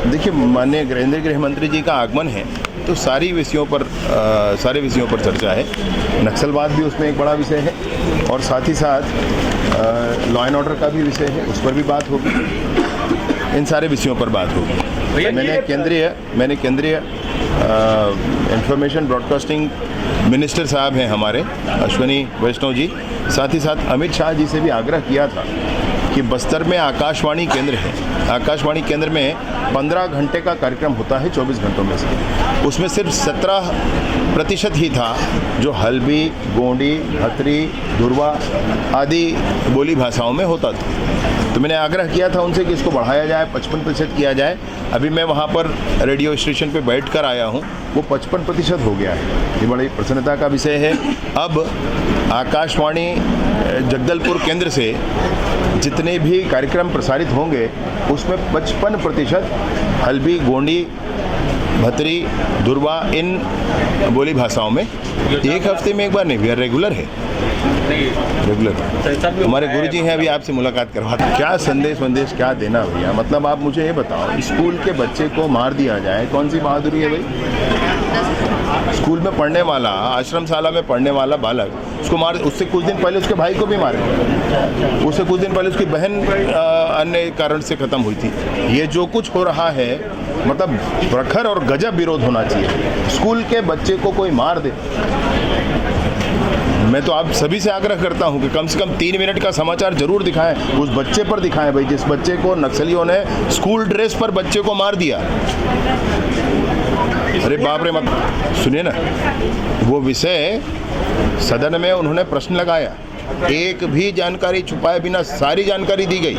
देखिए, माननीय केंद्रीय गृह मंत्री जी का आगमन है तो सारे विषयों पर चर्चा है। नक्सलवाद भी उसमें एक बड़ा विषय है और साथ ही साथ लॉ एंड ऑर्डर का भी विषय है, उस पर भी बात होगी। इन सारे विषयों पर बात होगी। मैंने केंद्रीय इंफॉर्मेशन ब्रॉडकास्टिंग मिनिस्टर साहब हैं हमारे अश्विनी वैष्णव जी, साथ ही साथ अमित शाह जी से भी आग्रह किया था कि बस्तर में आकाशवाणी केंद्र है। आकाशवाणी केंद्र में 15 घंटे का कार्यक्रम होता है 24 घंटों में से, उसमें सिर्फ 17% ही था जो हल्बी, गोंडी, भतरी, धुरवा आदि बोली भाषाओं में होता था। तो मैंने आग्रह किया था उनसे कि इसको बढ़ाया जाए, 55% किया जाए। अभी मैं वहाँ पर रेडियो स्टेशन पे बैठ कर आया हूँ, वो 55% हो गया है। ये बड़ी प्रसन्नता का विषय है। अब आकाशवाणी जगदलपुर केंद्र से जितने भी कार्यक्रम प्रसारित होंगे उसमें 55% हल्बी, गोंडी, भतरी, धुरवा इन बोली भाषाओं में एक हफ्ते में एक बार नहीं, रेगुलर है। रेगुलर हमारे गुरुजी हैं, अभी आपसे मुलाकात करवाते। क्या संदेश क्या देना भैया? मतलब आप मुझे ये बताओ, स्कूल के बच्चे को मार दिया जाए, कौन सी बहादुरी है भाई? स्कूल में पढ़ने वाला, आश्रमशाला में पढ़ने वाला बालक, उसको मार, उससे कुछ दिन पहले उसके भाई को भी मारे, उससे कुछ दिन पहले उसकी बहन अन्य कारण से खत्म हुई थी। ये जो कुछ हो रहा है, मतलब प्रखर और गजब विरोध होना चाहिए। स्कूल के बच्चे को कोई मार दे, मैं तो आप सभी से आग्रह करता हूं कि कम से कम 3 मिनट का समाचार जरूर दिखाएं, उस बच्चे पर दिखाएं भाई, जिस बच्चे को नक्सलियों ने स्कूल ड्रेस पर बच्चे को मार दिया। अरे बाप रे, मत सुनिए ना, वो विषय सदन में उन्होंने प्रश्न लगाया, एक भी जानकारी छुपाए बिना सारी जानकारी दी गई,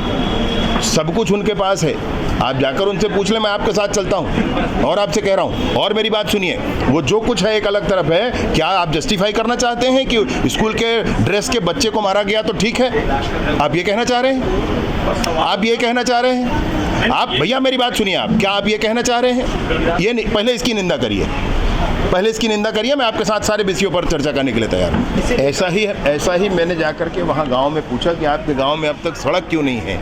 सब कुछ उनके पास है। आप जाकर उनसे पूछ लें, मैं आपके साथ चलता हूं और आपसे कह रहा हूं। और मेरी बात सुनिए, वो जो कुछ है एक अलग तरफ है। क्या आप जस्टिफाई करना चाहते हैं कि स्कूल के ड्रेस के बच्चे को मारा गया तो ठीक है? आप ये कहना चाह रहे हैं? आप ये कहना चाह रहे हैं? आप भैया मेरी बात सुनिए, आप क्या आप ये कहना चाह रहे हैं? ये नहीं, पहले इसकी निंदा करिए, पहले इसकी निंदा करिए। मैं आपके साथ सारे विषयों पर चर्चा करने के लिए तैयार हूँ। ऐसा ही मैंने जाकर के वहाँ गांव में पूछा कि आपके गांव में अब तक सड़क क्यों नहीं है।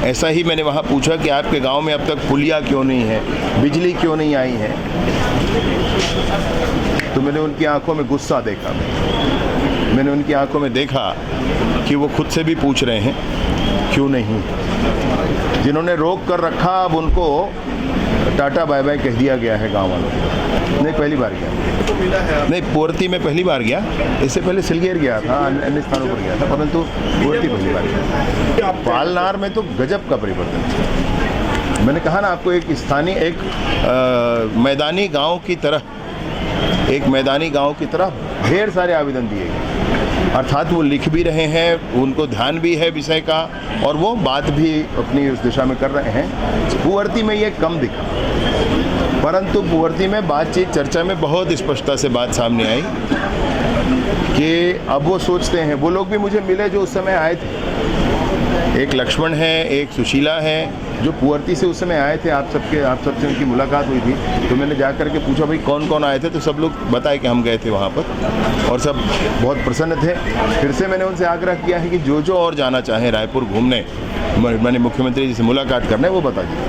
ऐसा ही मैंने वहाँ पूछा कि आपके गांव में अब तक पुलिया क्यों नहीं है, बिजली क्यों नहीं आई है। तो मैंने उनकी आंखों में गुस्सा देखा, मैंने उनकी आंखों में देखा कि वो खुद से भी पूछ रहे हैं क्यों नहीं। जिन्होंने रोक कर रखा, अब उनको टाटा बाय बाय कह दिया गया है गाँव वालों को। नहीं, पहली बार गया, नहीं पुअर्ती में पहली बार गया, इससे पहले सिलगेर गया था, अन्य स्थानों पर गया था, परंतु पुअर्ती पहली बार गया। पालनार में तो गजब का परिवर्तन। मैंने कहा ना आपको, एक स्थानीय, एक मैदानी गांव की तरह ढेर सारे आवेदन दिए गए, अर्थात वो लिख भी रहे हैं, उनको ध्यान भी है विषय का और वो बात भी अपनी उस दिशा में कर रहे हैं। पुअर्ती में ये कम दिखा, परंतु पुअर्ती में बातचीत चर्चा में बहुत स्पष्टता से बात सामने आई कि अब वो सोचते हैं, वो लोग भी मुझे मिले जो उस समय आए थे। एक लक्ष्मण है, एक सुशीला है, जो पुअर्ती से उस समय आए थे। आप सबसे उनकी मुलाकात हुई थी, तो मैंने जा कर के पूछा भाई कौन कौन आए थे, तो सब लोग बताए कि हम गए थे वहाँ पर और सब बहुत प्रसन्न थे। फिर से मैंने उनसे आग्रह किया है कि जो और जाना चाहें रायपुर घूमने, मैंने मुख्यमंत्री जी से मुलाकात करना है, वो बता दीजिए।